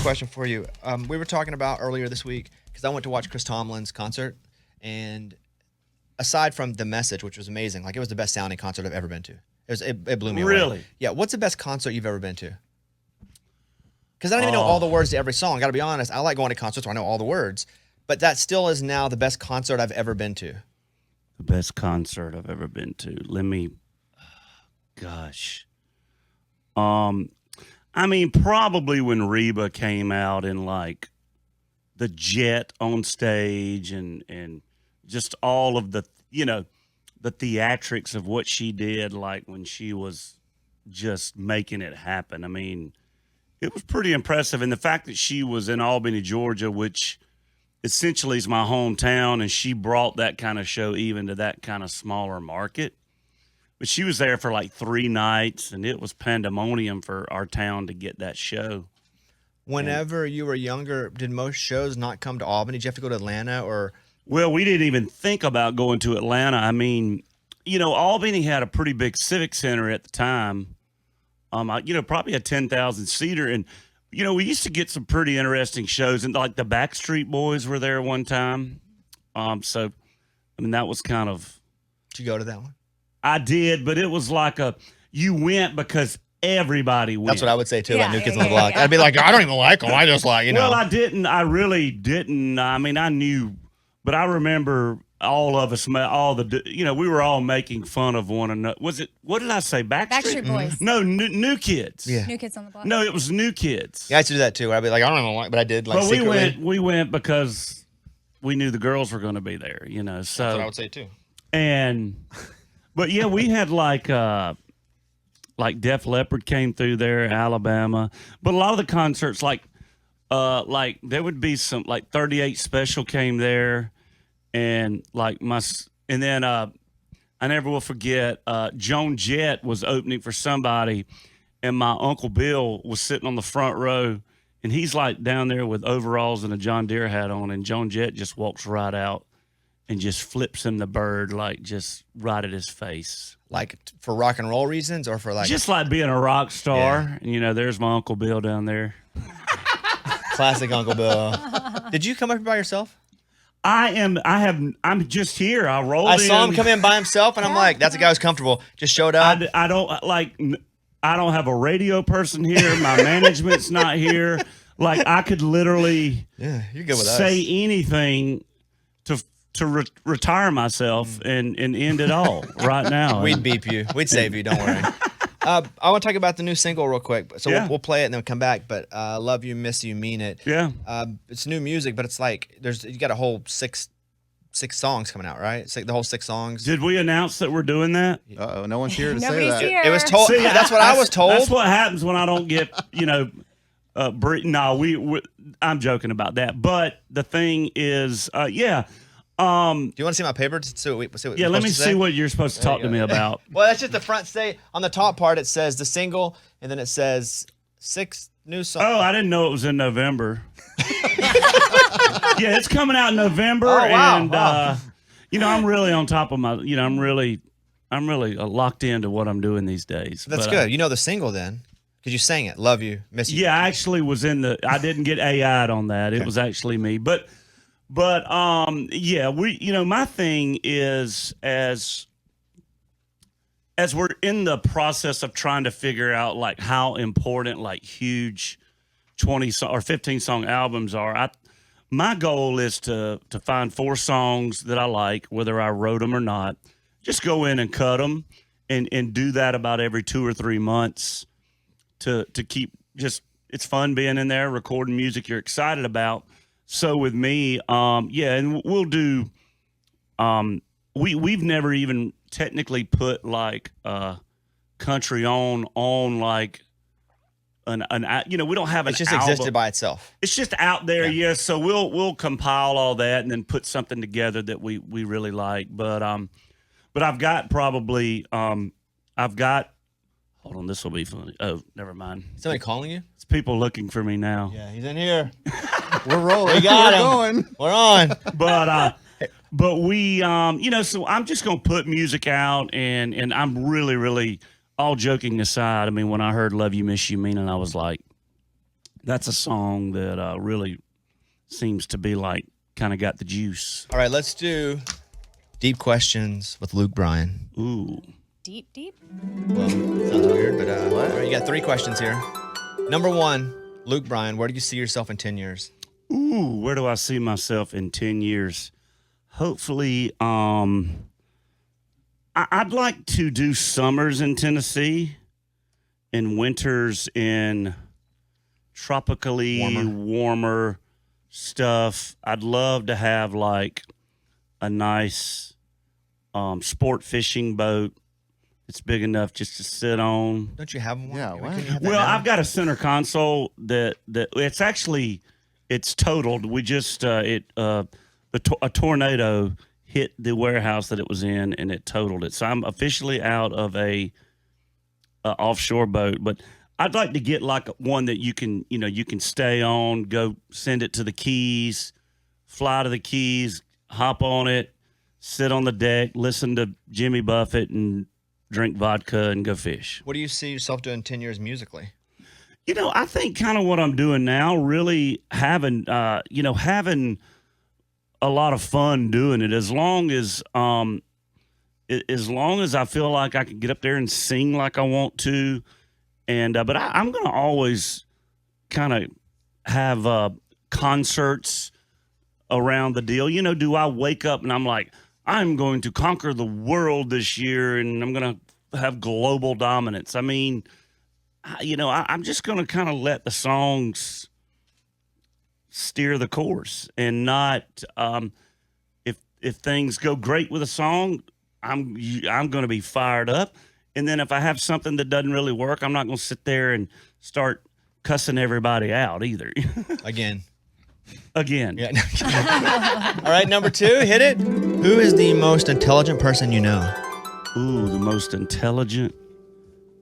question for you. We were talking about earlier this week because I went to watch Chris Tomlin's concert, and aside from the message, which was amazing, like it was the best sounding concert I've ever been to. It blew me away. Really? Yeah. What's the best concert you've ever been to? Because I don't even know all the words to every song. Got to be honest. I like going to concerts where I know all the words, but that still is now the best concert I've ever been to. The best concert I've ever been to. Gosh. I mean, probably when Reba came out in like the jet on stage and just all of the, the theatrics of what she did, like when she was just making it happen. I mean, it was pretty impressive. And the fact that she was in Albany, Georgia, which essentially is my hometown, and she brought that kind of show even to that kind of smaller market. But she was there for like 3 nights, and it was pandemonium for our town to get that show. Whenever you were younger, did most shows not come to Albany? Did you have to go to Atlanta or? Well, we didn't even think about going to Atlanta. I mean, Albany had a pretty big civic center at the time. Probably a 10,000 seater. And, we used to get some pretty interesting shows. And like the Backstreet Boys were there one time. So, I mean, that was kind of. Did you go to that one? I did, but it was like you went because everybody went. That's what I would say too, like New Kids on the Block. I'd be like, I don't even like them. I just like, Well, I didn't. I really didn't. I mean, I knew, but I remember all of us, we were all making fun of one another. Was it, what did I say, Backstreet Boys? No, New Kids. Yeah. New Kids on the Block. No, it was New Kids. Yeah, I used to do that too. I'd be like, I don't even like, but I did like But secretly. we went because we knew the girls were going to be there, so. That's what I would say too. But yeah, we had like Def Leppard came through there, Alabama. But a lot of the concerts, like there would be some, like 38 Special came there, and then I never will forget, Joan Jett was opening for somebody, and my Uncle Bill was sitting on the front row, and he's like down there with overalls and a John Deere hat on, and Joan Jett just walks right out and just flips him the bird, like just right at his face. Like for rock and roll reasons or for like? Just like being a rock star. Yeah. There's my Uncle Bill down there. Classic Uncle Bill. Did you come up here by yourself? I'm just here. I rolled in. I saw him come in by himself, and I'm like, that's a guy who's comfortable. Just showed up. I don't have a radio person here. My management's not here. Like, I could literally you're good with say us. anything to retire myself and end it all right now. We'd beep you. We'd save you. Don't worry. I want to talk about the new single real quick. So we'll play it and then we'll come back. But Love You, Miss You, Mean It. Yeah. It's new music, but it's like you got a whole six songs coming out, right? It's like the whole 6 songs. Did we announce that we're doing that? Uh-oh, no one's here to say Nobody's that. here. It was told. See, that's what I was told. That's what happens when I don't get, I'm joking about that. But the thing is, Do you want to see my paper? let me see what you're supposed to talk to me about. Well, that's just the front. Say on the top part, it says the single, and then it says 6 new songs. Oh, I didn't know it was in November. Yeah, it's coming out in November, wow, and wow. I'm really on top of my. I'm really locked into what I'm doing these days. That's But, good. You know the single then, because you sang it. Love You, Miss You. Yeah, I actually was I didn't get AI'd on that. It was actually me, but my thing is as we're in the process of trying to figure out like how important like huge 20 or 15 song albums are. My goal is to find 4 songs that I like, whether I wrote them or not. Just go in and cut them and do that about every 2 or 3 months to keep it's fun being in there, recording music you're excited about. So with me, and we'll do, we've never even technically put like country on like we don't have an It's just album. existed by itself. It's just out there, yes. So we'll compile all that and then put something together that we really like. But I've got probably hold on, this will be funny. Oh, never mind. Somebody calling you? It's people looking for me now. Yeah, he's in here. We're rolling. We got We're him. going. We're on. But we so I'm just gonna put music out and I'm really, really, all joking aside, I mean, when I heard Love You, Miss You, Mean It, I was like, That's a song that really seems to be like kind of got the juice. All right, let's do deep questions with Luke Bryan. Ooh. Deep, deep? Well, sounds weird, but all right, you got 3 questions here. Number 1, Luke Bryan, where do you see yourself in 10 years? Ooh, where do I see myself in 10 years? Hopefully, I'd like to do summers in Tennessee and winters in tropically warmer stuff. I'd love to have like a nice sport fishing boat. It's big enough just to sit on. Don't you have one? Yeah, Why what? couldn't you have that Well, now? I've got a center console that it's totaled. We just a tornado hit the warehouse that it was in and it totaled it. So I'm officially out of a offshore boat, but I'd like to get like one that you can stay on, go send it to the Keys, fly to the Keys, hop on it, sit on the deck, listen to Jimmy Buffett and drink vodka and go fish. What do you see yourself doing 10 years musically? I think kind of what I'm doing now, really having a lot of fun doing it. As long as I feel like I can get up there and sing like I want to, and but I'm gonna always kind of have concerts around the deal. Do I wake up and I'm like, I'm going to conquer the world this year and I'm going to have global dominance? I mean, I'm just going to kind of let the songs steer the course and not, if things go great with a song, I'm going to be fired up. And then if I have something that doesn't really work, I'm not going to sit there and start cussing everybody out either. Again. Again. Yeah. All right, number 2, hit it. Who is the most intelligent person you know? Ooh, the most intelligent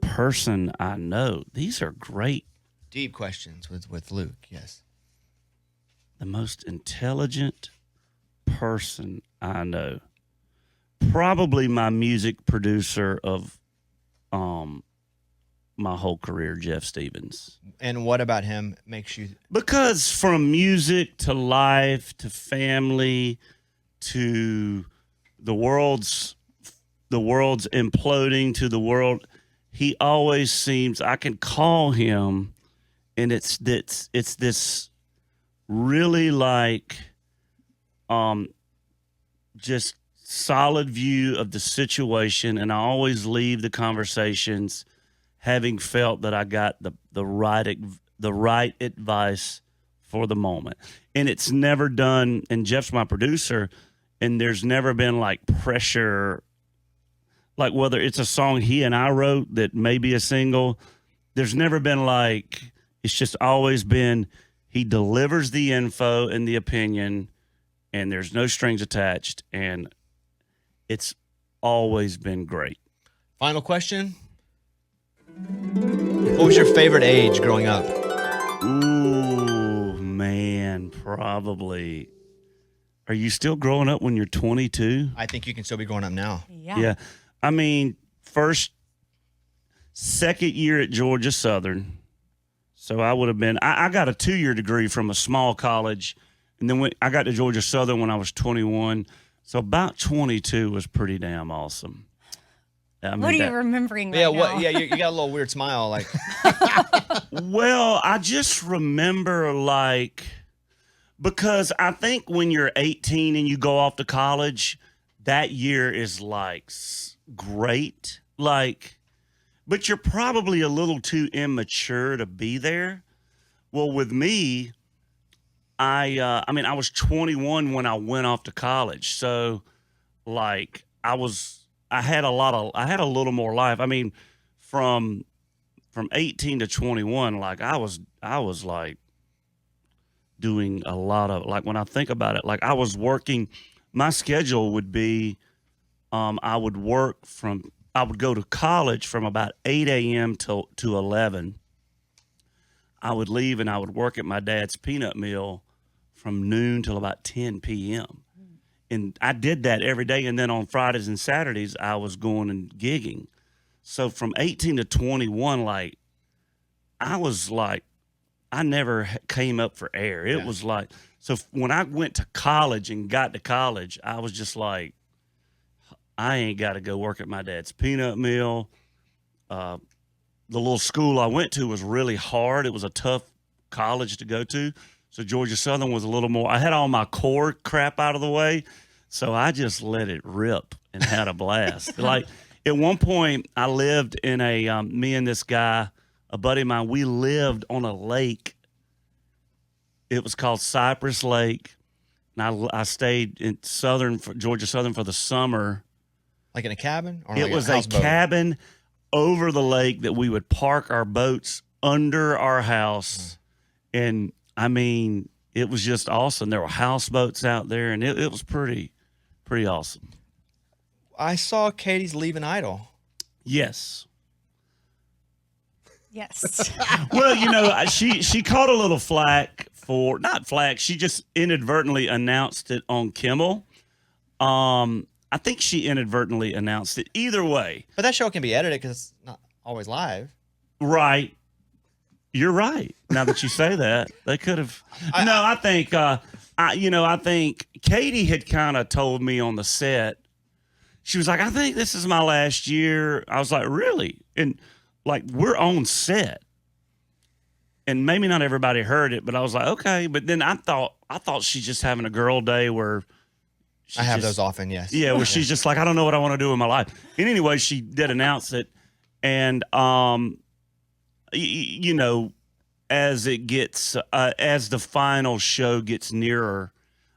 person I know. These are great. Deep questions with Luke, yes. The most intelligent person I know. Probably my music producer of my whole career, Jeff Stevens. And what about him makes you... Because from music to life to family to the world's imploding to the world, he always seems, I can call him and it's this really like just solid view of the situation, and I always leave the conversations having felt that I got the right advice for the moment. And it's never done, and Jeff's my producer, and there's never been like pressure, like whether it's a song he and I wrote that may be a single, there's never been like, it's just always been he delivers the info and the opinion and there's no strings attached, and it's always been great. Final question. What was your favorite age growing up? Ooh, man, probably. Are you still growing up when you're 22? I think you can still be growing up now. Yeah. I mean, second year at Georgia Southern. So I would have been, I got a 2-year degree from a small college. And then I got to Georgia Southern when I was 21. So about 22 was pretty damn awesome. I mean, what are you remembering right yeah, now? Yeah, you got a little weird smile. Like, well, I just remember like, because I think when you're 18 and you go off to college, that year is like great. Like, but you're probably a little too immature to be there. Well, with me, I was 21 when I went off to college. So like I had a little more life. I mean, from 18 to 21, like I was like doing a lot of, like, when I think about it, like I was working, my schedule would be, I would go to college from about 8 a.m. to 11. I would leave and I would work at my dad's peanut mill from noon till about 10 p.m. And I did that every day. And then on Fridays and Saturdays, I was going and gigging. So from 18 to 21, like, I was like I never came up for air. It was like, so when I went to college and got to college, I was just like, I ain't got to go work at my dad's peanut mill. The little school I went to was really hard. It was a tough college to go to. So Georgia Southern was a little more, I had all my core crap out of the way. So I just let it rip and had a blast. Like at one point I lived in me and this guy, a buddy of mine, we lived on a lake. It was called Cypress Lake. And I stayed in Georgia Southern for the summer. Like in a cabin? Or It like was a a houseboat? cabin over the lake that we would park our boats under our house. And I mean, it was just awesome. There were houseboats out there, and it was pretty awesome. I saw Katie's leaving Idol. Yes. Yes. Well, she caught a little flack not flack. She just inadvertently announced it on Kimmel. I think she inadvertently announced it. Either way. But that show can be edited because it's not always live. Right. You're right. Now that you say that, they could have. I think, I think Katie had kind of told me on the set. She was like, I think this is my last year. I was like, really? And like, we're on set. And maybe not everybody heard it, but I was like, okay. But then I thought she's just having a girl day where I have those often, yes. Yeah, where she's just like, I don't know what I want to do in my life. And anyway, she did announce it. And, as it gets, as the final show gets nearer,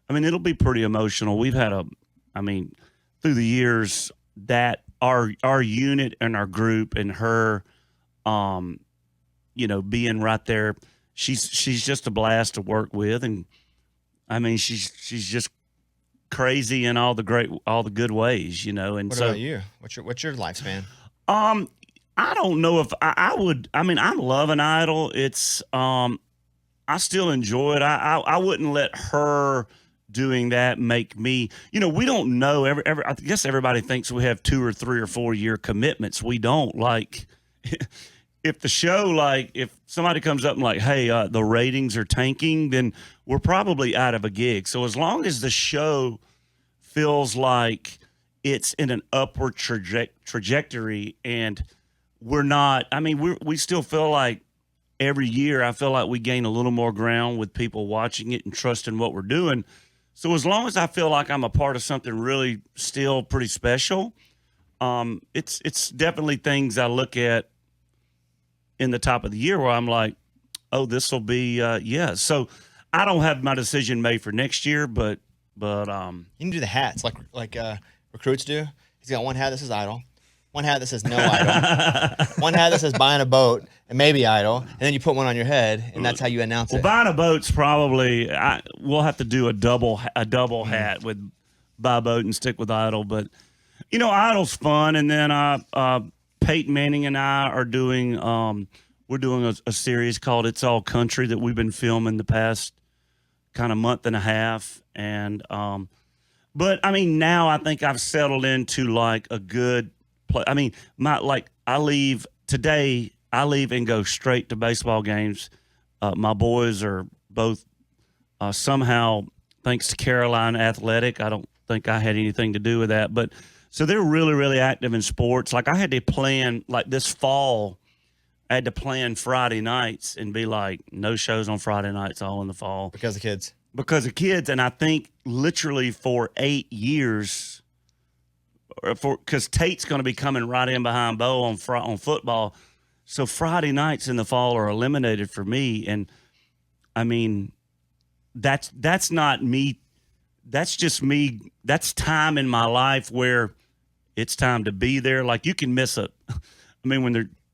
I mean, it'll be pretty emotional. We've had through the years that our unit and our group and her, being right there, she's just a blast to work with. And I mean, she's just crazy in all the good ways, And what about you? What's your lifespan? I don't know if I would. I mean, I'm loving Idol. It's I still enjoy it. I wouldn't let her doing that make me. We don't know. I guess everybody thinks we have 2 or 3 or 4 year commitments. We don't. Like, if the show, if somebody comes up and like, hey, the ratings are tanking, then we're probably out of a gig. So as long as the show feels like it's in an upward trajectory and we're not, we still feel like every year I feel like we gain a little more ground with people watching it and trusting what we're doing. So as long as I feel like I'm a part of something really still pretty special, it's definitely things I look at in the top of the year where I'm like, oh, this will be, yeah. So I don't have my decision made for next year, but you can do the hats like recruits do. He's got one hat that says Idol, one hat that says no Idol, one hat that says buying a boat and maybe Idol, and then you put one on your head, and that's how you announce it. Buying a boat's probably we'll have to do a double hat with buy a boat and stick with Idol, but Idol's fun. And then Peyton Manning and I are doing we're doing a series called It's All Country that we've been filming the past kind of month and a half, and but now I think I've settled into like a good play. I leave today. I leave and go straight to baseball games. My boys are both somehow, thanks to Caroline Athletic. I don't think I had anything to do with that, but so they're really, really active in sports. Like I had to plan like this fall. I had to plan Friday nights and be like, no shows on Friday nights, all in the fall. Because of kids. Because of kids. And I think literally for 8 years, because Tate's going to be coming right in behind Bo on football. So Friday nights in the fall are eliminated for me. And that's not me. That's just me. That's time in my life where it's time to be there. Like you can miss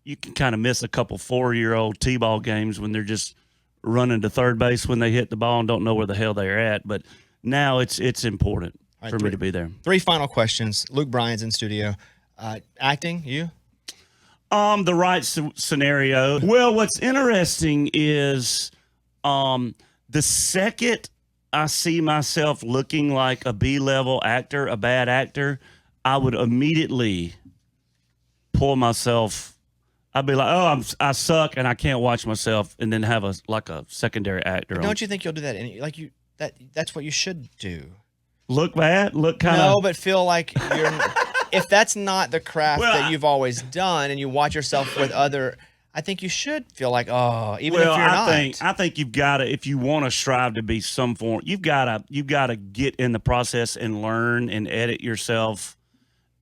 you can kind of miss a couple 4-year-old T-ball games when they're just running to third base when they hit the ball and don't know where the hell they're at. But now it's important for me to be there. 3 final questions. Luke Bryan's in studio. Acting, you? The right scenario. Well, what's interesting is the second I see myself looking like a B-level actor, a bad actor, I would immediately pull myself I'd be like, oh, I suck and I can't watch myself, and then have a secondary actor. But don't you think you'll do that? That's what you should do. Look bad, look kind of. No, but feel like you're. If that's not the craft that you've always done, and you watch yourself with other, I think you should feel like, oh, even if you're not. I think you've got to, if you want to strive to be some form, you've got to get in the process and learn and edit yourself.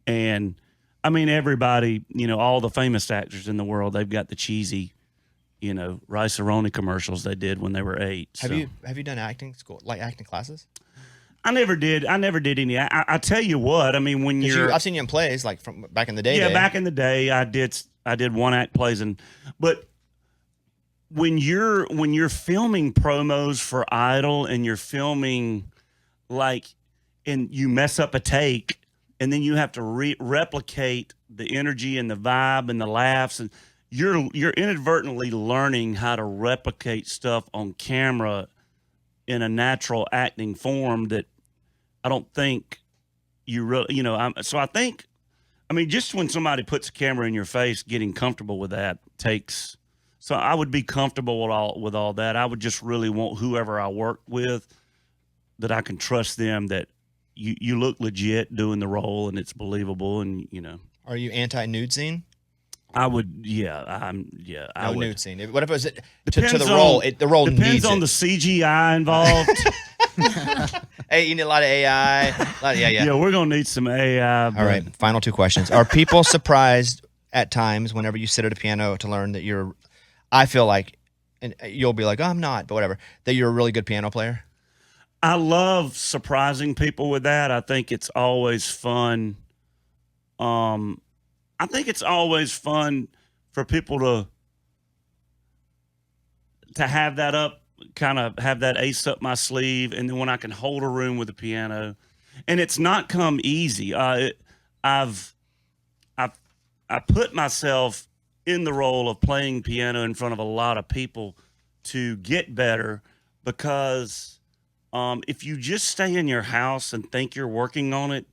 And I mean, everybody, all the famous actors in the world, they've got the cheesy, Rice-A-Roni commercials they did when they were 8. Have you done acting school, like acting classes? I never did any. I tell you what, I mean, when I've seen you in plays, like from back in the day. Yeah, back in the day, I did one act plays, but when you're filming promos for Idol and you're filming and you mess up a take, and then you have to replicate the energy and the vibe and the laughs, and you're inadvertently learning how to replicate stuff on camera in a natural acting form that I don't think you really, so I think, I mean, just when somebody puts a camera in your face, getting comfortable with that takes, so I would be comfortable with all that. I would just really want whoever I work with, that I can trust them, that you look legit doing the role and it's believable, and Are you anti-nude scene? I would, I would. Nude scene. What if it was to the role? The role depends needs on it. the CGI involved. Hey, you need a lot of AI. Yeah, we're gonna need some AI. All right, final 2 questions. Are people surprised at times whenever you sit at a piano to learn that you're? I feel like, and you'll be like, oh, I'm not, but whatever. That you're a really good piano player. I love surprising people with that. I think it's always fun. I think it's always fun for people to have that up, kind of have that ace up my sleeve, and then when I can hold a room with a piano, and it's not come easy. I put myself in the role of playing piano in front of a lot of people to get better, because if you just stay in your house and think you're working on it,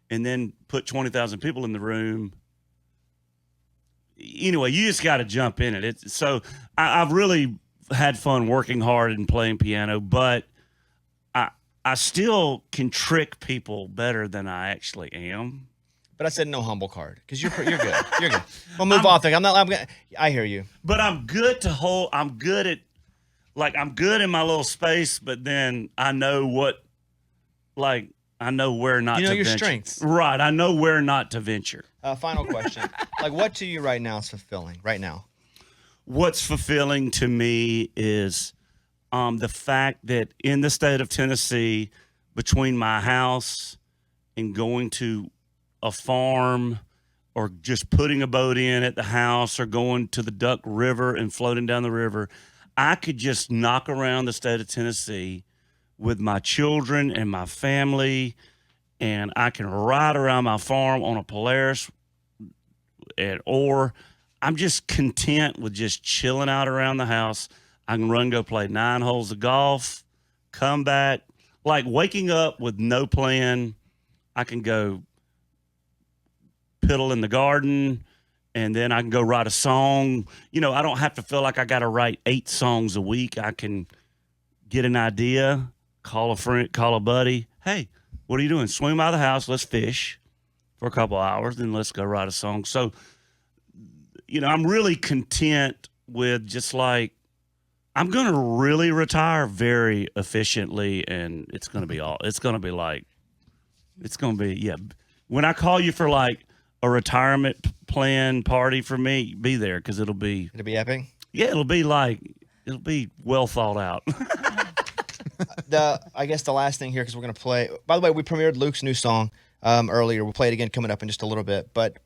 and then put 20,000 people in the room. Anyway, you just got to jump in it. So I've really had fun working hard and playing piano, but I still can trick people better than I actually am. But I said no humble card, because you're good. You're good. Well, move off. I hear you. But I'm good to hold. I'm good in my little space. But then I know I know where not to venture. You know your strengths. Right. I know where not to venture. Final question. What to you right now is fulfilling? Right now. What's fulfilling to me is the fact that in the state of Tennessee, between my house and going to a farm, or just putting a boat in at the house, or going to the Duck River and floating down the river, I could just knock around the state of Tennessee with my children and my family, and I can ride around my farm on a Polaris, or I'm just content with just chilling out around the house. I can go play 9 holes of golf, come back, like waking up with no plan. I can go piddle in the garden, and then I can go write a song. I don't have to feel like I got to write 8 songs a week. I can get an idea, call a friend, call a buddy. Hey, what are you doing? Swing by the house. Let's fish for a couple hours, then let's go write a song. So, I'm really content with just like, I'm going to really retire very efficiently, and it's going to be when I call you for like a retirement plan party for me, be there, because it'll be epic. Yeah, it'll be well thought out. I guess the last thing here, because we're going to play. By the way, we premiered Luke's new song earlier. We'll play it again coming up in just a little bit, but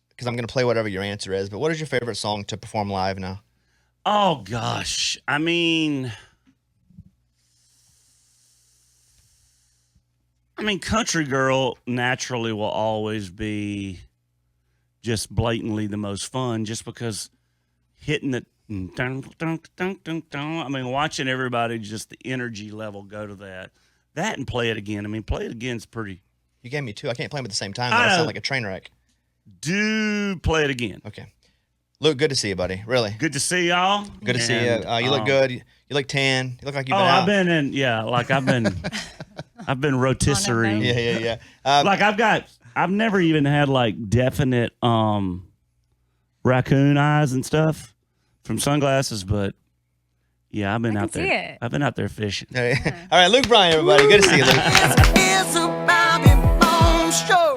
because I'm going to play whatever your answer is. But what is your favorite song to perform live now? Oh gosh, I mean, Country Girl naturally will always be just blatantly the most fun, just because hitting it. Watching everybody, just the energy level go to that and Play It Again. Play It Again's pretty. You gave me 2. I can't play them at the same time. That sound like a train wreck. Do Play It Again. Okay. Luke, good to see you, buddy. Really. Good to see y'all. Good to see you. You look good. You look tan. You look like you've been out. I've been rotisserie. Yeah. I've never even had like definite raccoon eyes and stuff from sunglasses, but yeah, I've been out there. I've been out there fishing. All right, Luke Bryan, everybody. Good to see you, Luke. It's a Bobby Bones show.